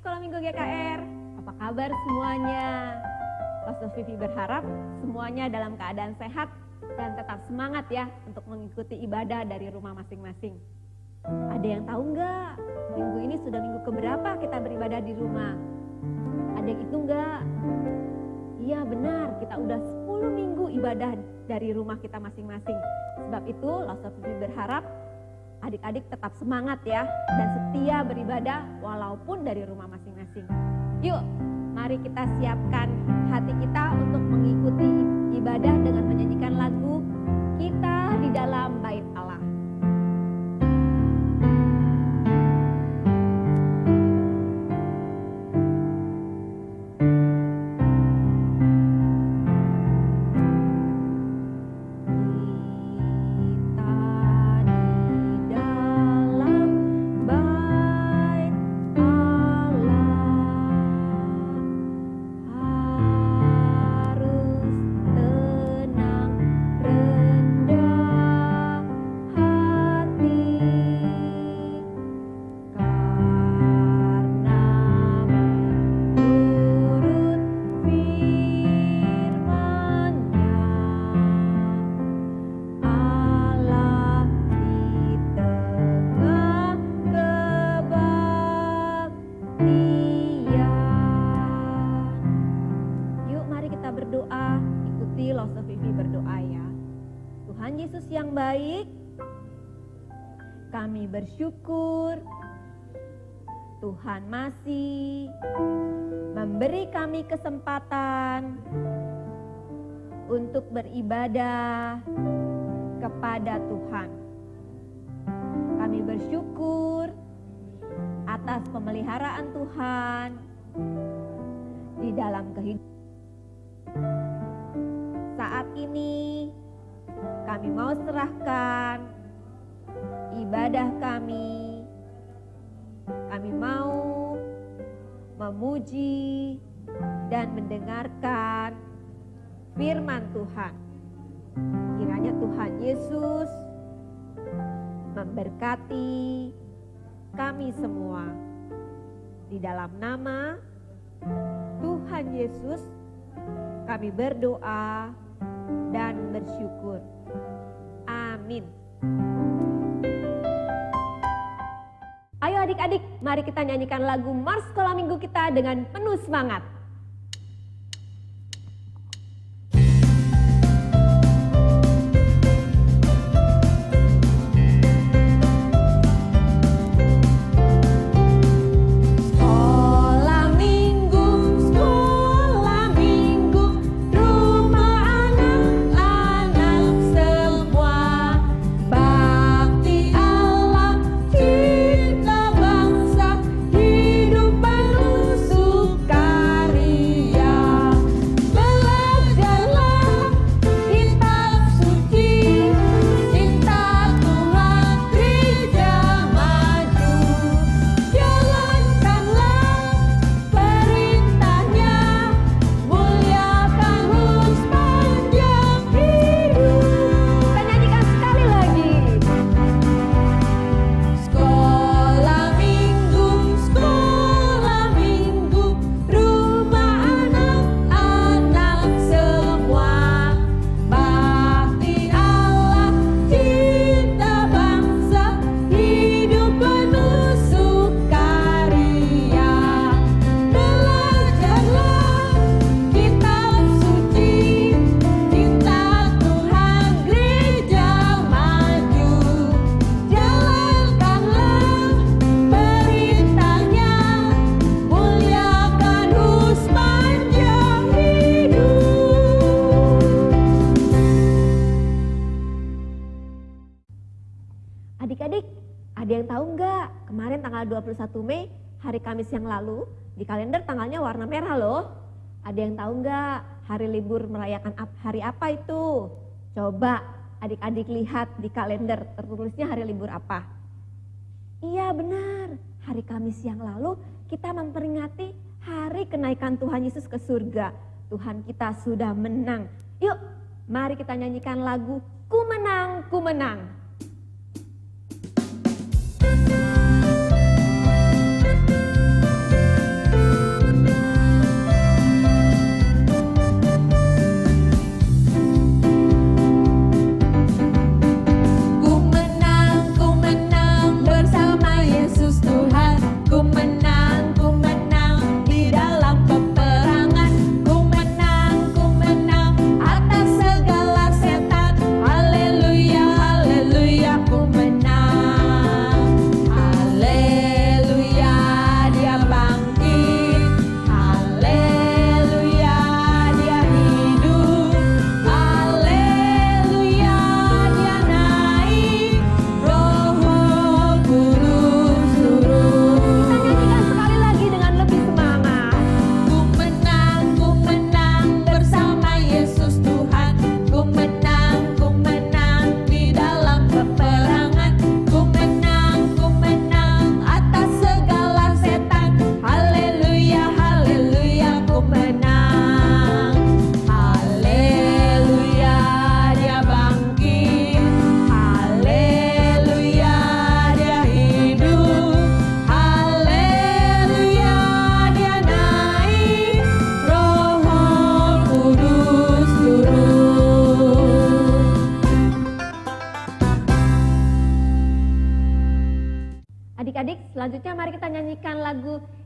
Sekolah Minggu GKR, apa kabar semuanya? Pastor Vivi berharap semuanya dalam keadaan sehat dan tetap semangat ya untuk mengikuti ibadah dari rumah masing-masing. Ada yang tahu nggak? Minggu ini sudah minggu keberapa kita beribadah di rumah? Ada yang itu nggak? Iya benar, kita udah 10 minggu ibadah dari rumah kita masing-masing. Sebab itu, Pastor Vivi berharap adik-adik tetap semangat ya dan setia beribadah walaupun dari rumah masing-masing. Yuk, mari kita siapkan hati kita untuk mengikuti ibadah dengan menyanyikan lagu Kita di Dalam Bait Allah. Kami bersyukur Tuhan masih memberi kami kesempatan untuk beribadah kepada Tuhan. Kami bersyukur atas pemeliharaan Tuhan di dalam kehidupan. Saat ini kami mau serahkan ibadah kami mau memuji dan mendengarkan firman Tuhan. Kiranya Tuhan Yesus memberkati kami semua. Di dalam nama Tuhan Yesus kami berdoa dan bersyukur. Amin. Ayo adik-adik, mari kita nyanyikan lagu Mars Sekolah Minggu kita dengan penuh semangat. Adik-adik, ada yang tahu nggak? Kemarin tanggal 21 Mei, hari Kamis yang lalu, di kalender tanggalnya warna merah loh. Ada yang tahu nggak hari libur merayakan hari apa itu? Coba adik-adik lihat di kalender, tertulisnya hari libur apa? Iya benar, hari Kamis yang lalu kita memperingati hari kenaikan Tuhan Yesus ke surga. Tuhan kita sudah menang. Yuk, mari kita nyanyikan lagu Ku Menang, Ku Menang.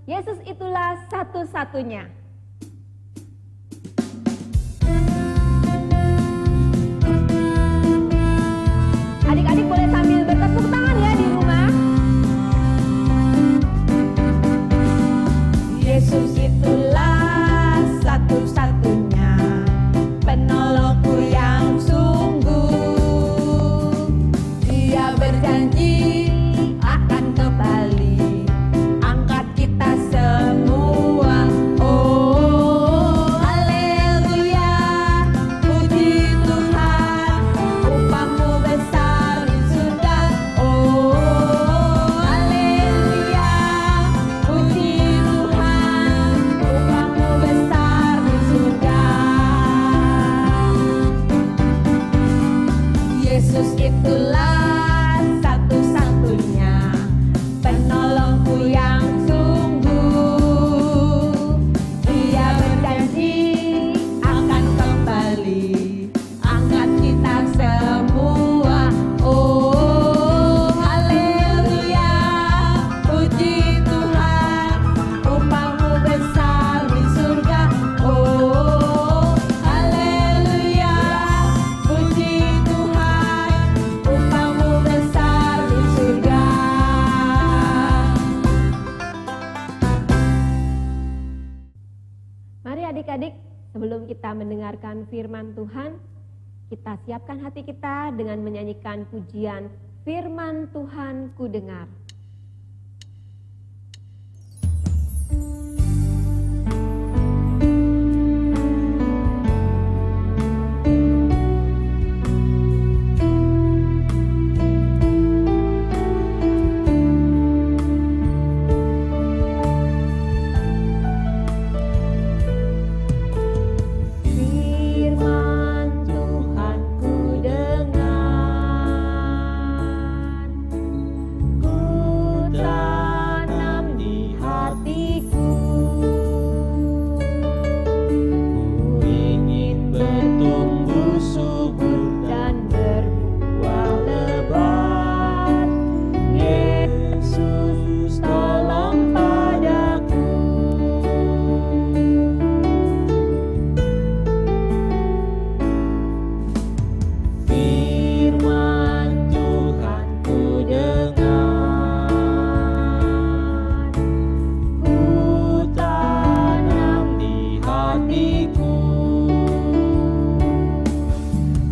Yesus itulah satu-satunya. Adik-adik boleh sambil bertepuk tangan ya di rumah. Yesus itulah satu-satunya penolongku yang sungguh. Dia berjanji akan kembali angkat kita semua. Oh, haleluya, puji Tuhan, upahmu besar di surga. Oh, haleluya, puji Tuhan, upahmu besar di surga. Yesus itulah satu-satunya penolongku yang sungguh. Dia berjanji akan kembali angkat kita semua. Oh, haleluya, puji Tuhan, upahmu besar di surga. Oh, haleluya, puji Tuhan, upahmu besar di surga. Mari adik-adik, sebelum kita mendengarkan firman Tuhan, kita siapkan hati kita dengan menyanyikan pujian Firman Tuhan ku dengar. Firman Tuhan ku dengar, ku tanam di hatiku. Ku ingin bertumbuh subur dan berbuah lebat. Yesus tolong padaku. Firman Tuhan ku dengar, ku tanam di hatiku.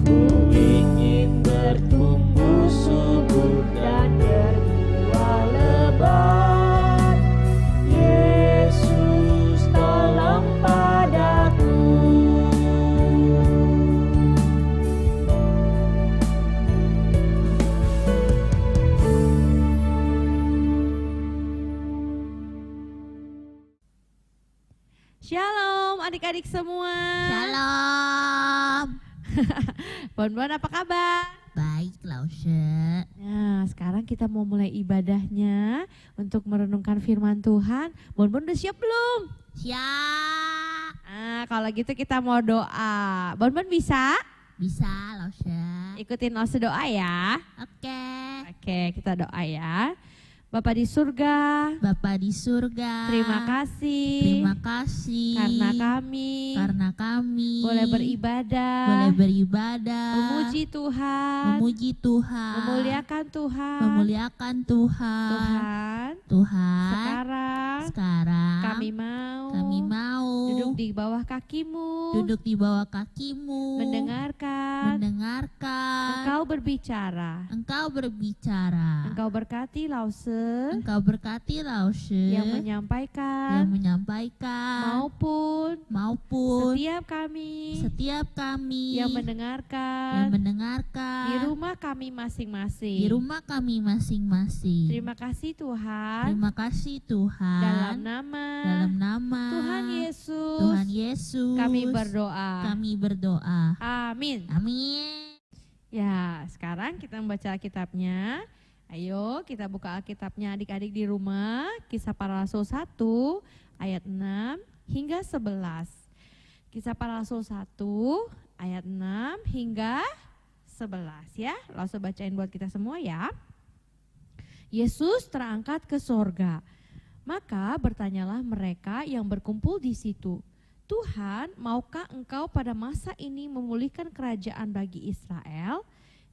Ku ingin bertumbuh subur dan berbuah lebat. Yesus tolong padaku. Shalom adik-adik semua. Shalom. Bon-bon apa kabar? Baik, Lause. Nah, sekarang kita mau mulai ibadahnya untuk merenungkan firman Tuhan. Bon-bon udah siap belum? Siap. Nah, kalau gitu kita mau doa. Bon-bon bisa? Bisa, Lause. Ikutin Lause doa ya. Oke. Oke, kita doa ya. Bapa di surga, Bapa di surga. terima kasih. Terima kasih. Karena kami boleh beribadah, memuji Tuhan, memuliakan Tuhan. memuliakan Tuhan. Tuhan, sekarang Kami mau duduk di bawah kakimu, mendengarkan Engkau berbicara. Engkau Berkati Lause yang yang menyampaikan maupun setiap kami yang mendengarkan di rumah kami masing-masing. Terima kasih Tuhan. Dalam nama Tuhan Yesus kami berdoa. Amin. Ya, sekarang kita membaca Alkitabnya. Ayo kita buka Alkitabnya adik-adik di rumah. Kisah Para Rasul 1 ayat 6 hingga 11. Kisah Para Rasul 1 ayat 6 hingga 11 ya. Langsung bacain buat kita semua ya. Yesus terangkat ke sorga, Maka bertanyalah mereka yang berkumpul di situ, Tuhan, maukah engkau pada masa ini memulihkan kerajaan bagi Israel?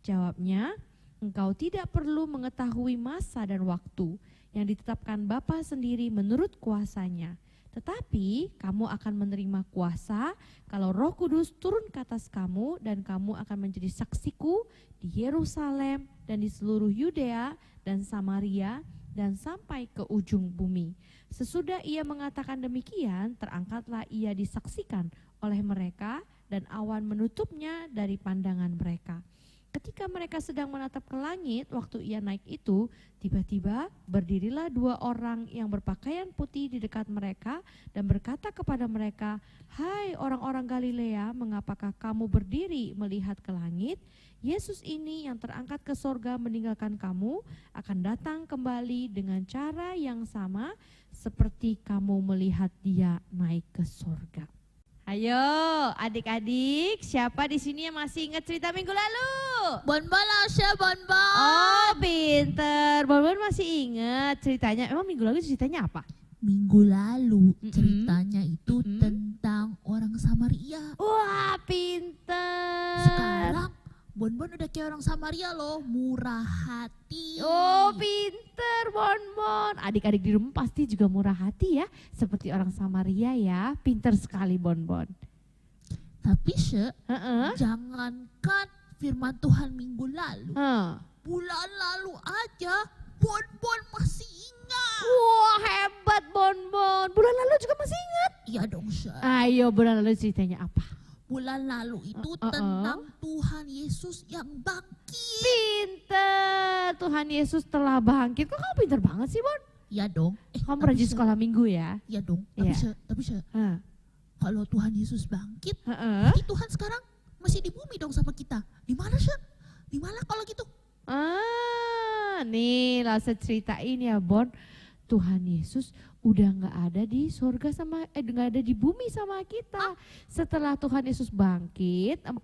Jawabnya, engkau tidak perlu mengetahui masa dan waktu yang ditetapkan Bapa sendiri menurut kuasanya. Tetapi kamu akan menerima kuasa kalau Roh Kudus turun ke atas kamu, dan kamu akan menjadi saksiku di Yerusalem dan di seluruh Yudea dan Samaria dan sampai ke ujung bumi. Sesudah ia mengatakan demikian, terangkatlah ia disaksikan oleh mereka dan awan menutupnya dari pandangan mereka. Ketika mereka sedang menatap ke langit, waktu ia naik itu, tiba-tiba berdirilah 2 orang yang berpakaian putih di dekat mereka dan berkata kepada mereka, "Hai orang-orang Galilea, mengapakah kamu berdiri melihat ke langit? Yesus ini yang terangkat ke sorga meninggalkan kamu akan datang kembali dengan cara yang sama seperti kamu melihat dia naik ke sorga." Ayo adik-adik, siapa di sini yang masih ingat cerita minggu lalu? Bonbon Lausya, bonbon. Oh pinter, Bonbon masih ingat ceritanya. Emang minggu lalu ceritanya apa? Minggu lalu Mm-mm. ceritanya itu Mm-mm. tentang orang Samaria. Wah pinter. Sekarang Bonbon udah kayak orang Samaria loh, murah hati. Oh pinter Bonbon. Adik-adik di rumah pasti juga murah hati ya, seperti orang Samaria ya. Pinter sekali Bonbon. Tapi Heeh. jangankan firman Tuhan minggu lalu, Heeh. bulan lalu aja Bonbon masih ingat. Wah hebat Bonbon. Bulan lalu juga masih ingat. Iya dong Sye. Ayo bulan lalu ceritanya apa? Bulan lalu itu Uh-uh. tentang Tuhan Yesus yang bangkit. Pinter, Tuhan Yesus telah bangkit. Kok kamu pinter banget sih Bon? Iya dong. Kamu tapi rajin Sye, sekolah minggu ya? Iya dong. Iya. Tapi Sye, Heeh. kalau Tuhan Yesus bangkit, Heeh. berarti Tuhan sekarang masih di bumi dong sama kita. Di mana Sye? Di mana kalau gitu? Nih langsung ceritain ya Bon. Tuhan Yesus udah nggak ada di surga sama nggak ada di bumi sama kita. Setelah Tuhan Yesus bangkit 40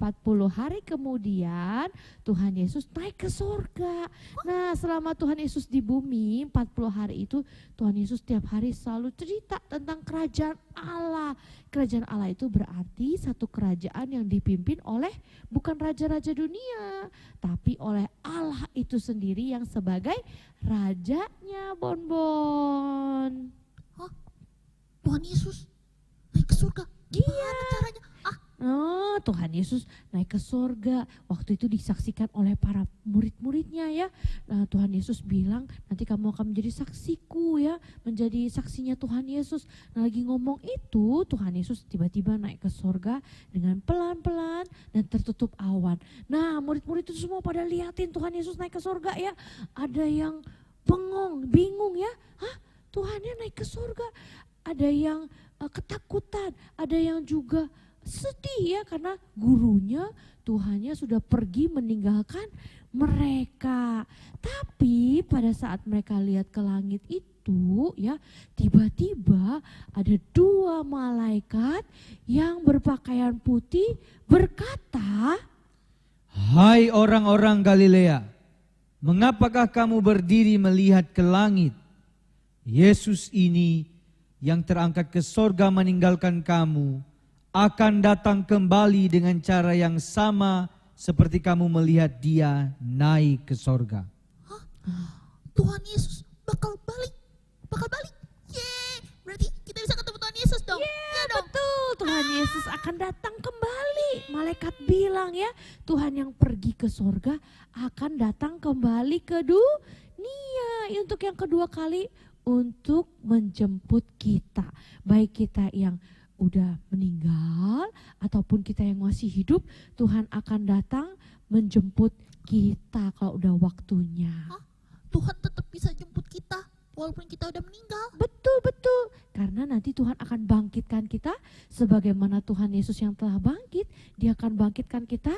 hari kemudian Tuhan Yesus naik ke surga. Nah selama Tuhan Yesus di bumi 40 hari itu Tuhan Yesus tiap hari selalu cerita tentang kerajaan Allah. Kerajaan Allah itu berarti satu kerajaan yang dipimpin oleh bukan raja-raja dunia, tapi oleh Allah itu sendiri yang sebagai rajanya Bonbon. Tuhan Yesus naik ke surga. Gimana caranya? Oh, Tuhan Yesus naik ke surga. Waktu itu disaksikan oleh para murid-muridnya ya. Nah, Tuhan Yesus bilang, nanti kamu akan menjadi saksiku ya, menjadi saksinya Tuhan Yesus. Nah, lagi ngomong itu, Tuhan Yesus tiba-tiba naik ke surga dengan pelan-pelan dan tertutup awan. Nah, murid-murid itu semua pada liatin Tuhan Yesus naik ke surga ya. Ada yang bengong, bingung ya. Hah? Tuhannya naik ke surga. Ada yang ketakutan, ada yang juga sedih ya karena gurunya Tuhannya sudah pergi meninggalkan mereka. Tapi pada saat mereka lihat ke langit itu ya tiba-tiba ada 2 malaikat yang berpakaian putih berkata, "Hai orang-orang Galilea, mengapakah kamu berdiri melihat ke langit? Yesus ini yang terangkat ke sorga meninggalkan kamu akan datang kembali dengan cara yang sama seperti kamu melihat dia naik ke sorga." Tuhan Yesus bakal balik. Yeay, berarti kita bisa ketemu Tuhan Yesus dong. Iya dong. Betul, Tuhan Yesus akan datang kembali. Malaikat bilang ya, Tuhan yang pergi ke sorga akan datang kembali ke dunia. Untuk yang kedua kali, untuk menjemput kita. Baik kita yang udah meninggal ataupun kita yang masih hidup, Tuhan akan datang menjemput kita kalau udah waktunya. Tuhan tetap bisa jemput kita walaupun kita udah meninggal. Betul. Karena nanti Tuhan akan bangkitkan kita sebagaimana Tuhan Yesus yang telah bangkit. Dia akan bangkitkan kita,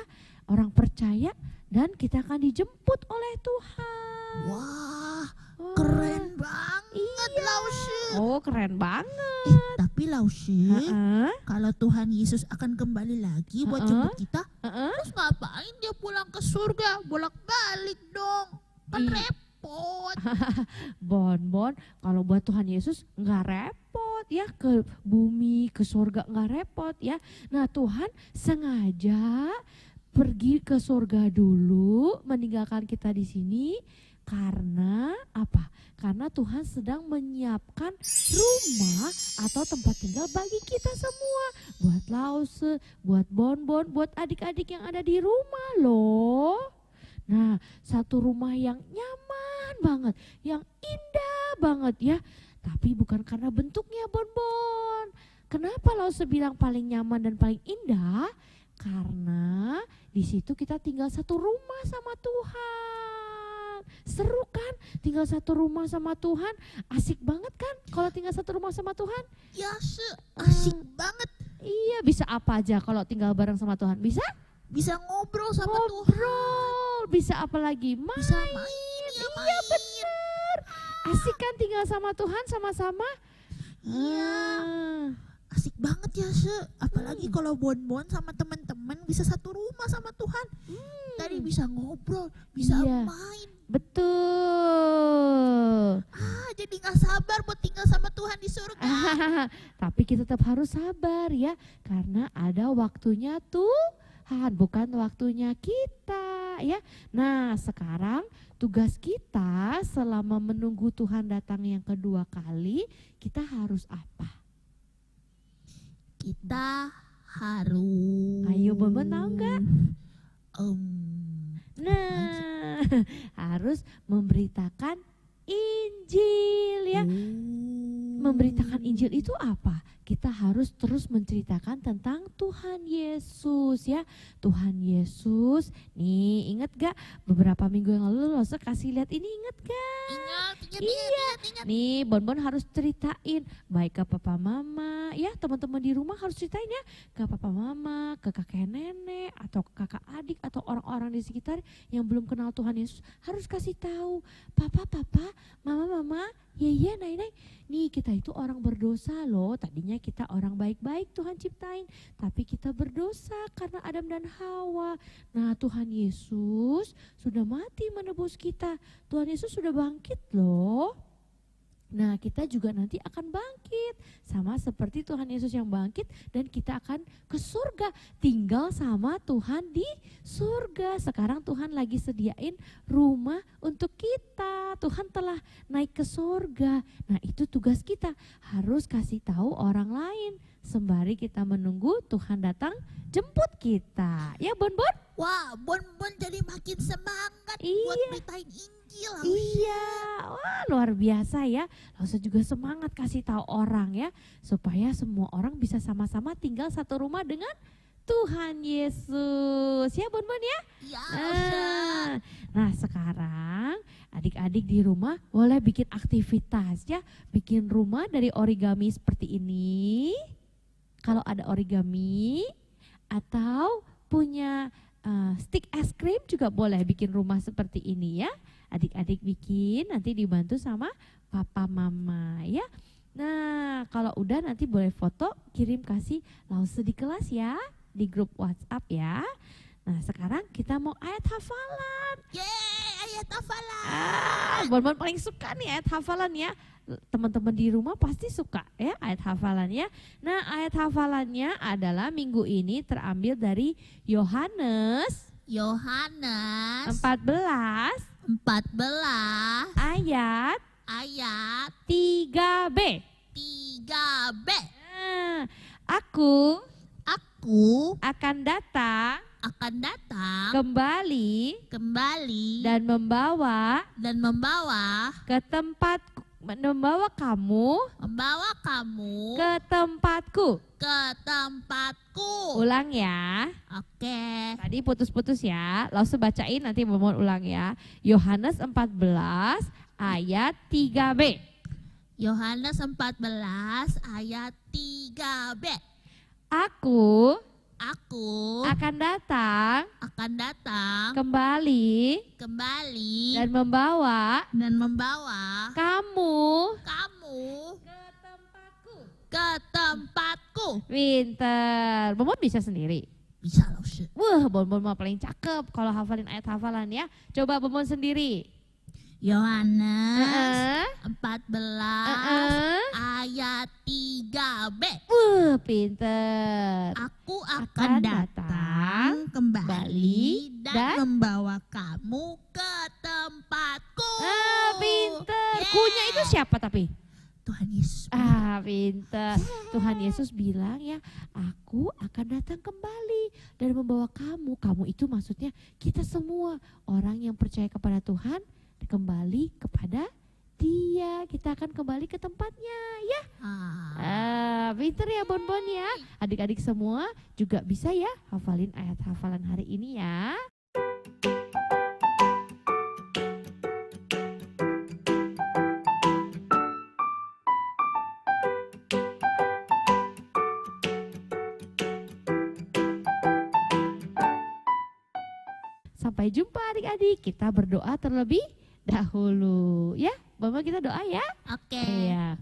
orang percaya, dan kita akan dijemput oleh Tuhan. Wah, keren banget Lausya. Oh keren banget. Tapi Lausya, Heeh. kalau Tuhan Yesus akan kembali lagi buat jemput kita, Heeh. terus ngapain dia pulang ke surga? Bolak-balik dong. Kan Ih. repot. repot. Bonbon, kalau buat Tuhan Yesus nggak repot ya, ke bumi, ke surga nggak repot ya. Nah Tuhan sengaja pergi ke surga dulu, meninggalkan kita di sini karena apa? Karena Tuhan sedang menyiapkan rumah atau tempat tinggal bagi kita semua. Buat Lause, buat Bonbon, buat adik-adik yang ada di rumah loh. Nah, satu rumah yang nyaman banget, yang indah banget ya. Tapi bukan karena bentuknya Bonbon. Kenapa Lause bilang paling nyaman dan paling indah? Karena di situ kita tinggal satu rumah sama Tuhan. Seru kan tinggal satu rumah sama Tuhan? Asik banget kan kalau tinggal satu rumah sama Tuhan? Ya asik banget. Iya, bisa apa aja kalau tinggal bareng sama Tuhan? Bisa? Bisa ngobrol sama Tuhan. Ngobrol, bisa apa lagi? Main. Bisa main, ya main. Iya benar. Asik kan tinggal sama Tuhan sama-sama? Iya. Asik banget ya apalagi kalau Bonbon sama teman-teman bisa satu rumah sama Tuhan. Tadi bisa ngobrol, bisa Iya. main. Betul. Jadi gak sabar buat tinggal sama Tuhan di surga. Tapi kita tetap harus sabar ya, karena ada waktunya Tuhan, bukan waktunya kita ya. Nah sekarang tugas kita selama menunggu Tuhan datang yang kedua kali, kita harus apa? Kita harus. Ayo Bonbon tahu nggak? Nah, harus memberitakan Injil ya. Memberitakan Injil itu apa? Kita harus terus menceritakan tentang Tuhan Yesus ya. Tuhan Yesus, nih ingat gak beberapa minggu yang lalu Lose kasih lihat ini, ingat gak? Ingat. Nih Bonbon harus ceritain baik ke papa mama ya, teman-teman di rumah harus ceritain ya ke papa mama, ke kakek nenek atau ke kakak adik atau orang-orang di sekitar yang belum kenal Tuhan Yesus, harus kasih tahu papa, mama, Yeye, Nai, nih kita itu orang berdosa loh. Tadinya kita orang baik-baik Tuhan ciptain, tapi kita berdosa karena Adam dan Hawa. Nah Tuhan Yesus sudah mati menebus kita. Tuhan Yesus sudah bangkit loh. Nah kita juga nanti akan bangkit sama seperti Tuhan Yesus yang bangkit, dan kita akan ke surga tinggal sama Tuhan di surga. Sekarang Tuhan lagi sediain rumah untuk kita. Tuhan telah naik ke surga. Nah itu tugas kita, harus kasih tahu orang lain sembari kita menunggu Tuhan datang jemput kita. Ya Bonbon? Wah, Bonbon jadi makin semangat buat Iya. beritain Injil. Iya, wah luar biasa ya. Lause juga semangat kasih tahu orang ya, supaya semua orang bisa sama-sama tinggal satu rumah dengan Tuhan Yesus. Ya Bonbon ya? Ya, Nah sekarang adik-adik di rumah boleh bikin aktivitas ya. Bikin rumah dari origami seperti ini. Kalau ada origami atau punya stick es krim juga boleh bikin rumah seperti ini ya. Adik-adik bikin, nanti dibantu sama papa mama ya. Nah kalau udah nanti boleh foto, kirim kasih Lause di kelas ya, di grup WhatsApp ya. Nah sekarang kita mau ayat hafalan. yeay, ayat hafalan. Bonbon paling suka nih ayat hafalan ya. Teman-teman di rumah pasti suka ya ayat hafalan ya. Nah ayat hafalannya adalah minggu ini terambil dari Yohanes 14 ayat ayat 3b. 3b. Nah, aku akan datang kembali dan membawa kamu ke tempatku. Ulang ya. Oke. Tadi putus-putus ya. Lause bacain nanti Bonbon ulang ya. Yohanes 14 ayat 3b. Yohanes 14 ayat 3b. Aku Aku akan datang kembali dan membawa kamu ke tempatku. Pinter. Bonbon bisa sendiri. Bisa Lause. Wah, Bonbon mah paling cakep kalau hafalin ayat hafalan ya. Coba Bonbon sendiri. Yohanes Heeh. 14 ayat 3b. Pinter. Aku Akan akan datang datang kembali dan dan membawa kamu ke tempatku. Pinter. Yeah. Kunya itu siapa tapi? Tuhan Yesus. Pinter. Tuhan Yesus bilang ya, aku akan datang kembali dan membawa kamu. Kamu itu maksudnya kita semua orang yang percaya kepada Tuhan kembali kepada Dia. Kita akan kembali ke tempatnya ya. Pinter ya Bonbon ya. Adik-adik semua juga bisa ya hafalin ayat hafalan hari ini ya. Sampai jumpa adik-adik. Kita berdoa terlebih dahulu ya. Mama kita doa ya. Oke. Iya.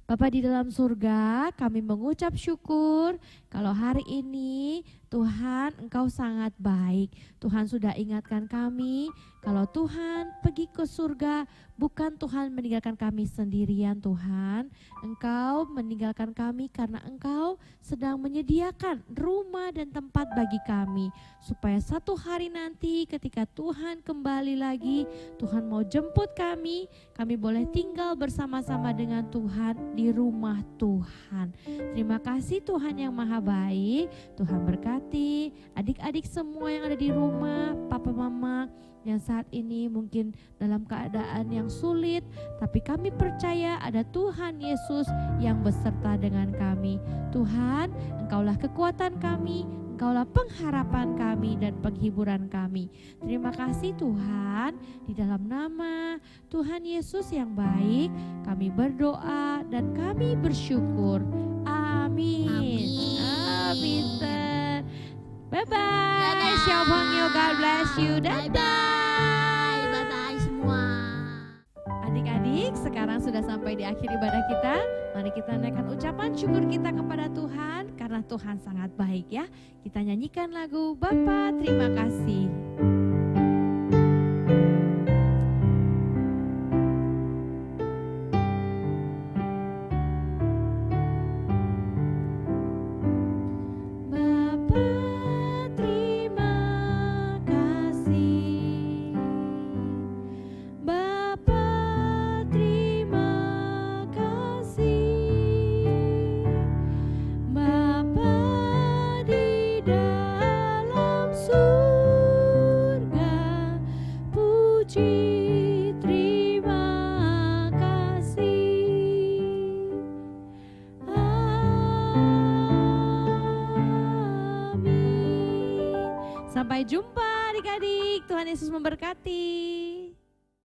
Bapa di dalam surga, kami mengucap syukur kalau hari ini Tuhan Engkau sangat baik. Tuhan sudah ingatkan kami kalau Tuhan pergi ke surga bukan Tuhan meninggalkan kami sendirian Tuhan. Engkau meninggalkan kami karena Engkau sedang menyediakan rumah dan tempat bagi kami. Supaya satu hari nanti ketika Tuhan kembali lagi, Tuhan mau jemput kami boleh tinggal bersama-sama dengan Tuhan di rumah Tuhan. Terima kasih Tuhan yang maha baik. Tuhan berkati adik-adik semua yang ada di rumah, papa mama yang saat ini mungkin dalam keadaan yang sulit, tapi kami percaya ada Tuhan Yesus yang beserta dengan kami. Tuhan, Engkaulah kekuatan kami, Engkaulah pengharapan kami dan penghiburan kami. Terima kasih Tuhan, di dalam nama Tuhan Yesus yang baik, kami berdoa dan kami bersyukur. Amin. Pinter. Bye-bye. Xiaohongyo, God bless you. Dadah. Bye-bye semua. Adik-adik, sekarang sudah sampai di akhir ibadah kita. Mari kita naikkan ucapan syukur kita kepada Tuhan karena Tuhan sangat baik ya. Kita nyanyikan lagu Bapa Terima Kasih. Sampai jumpa adik-adik. Tuhan Yesus memberkati.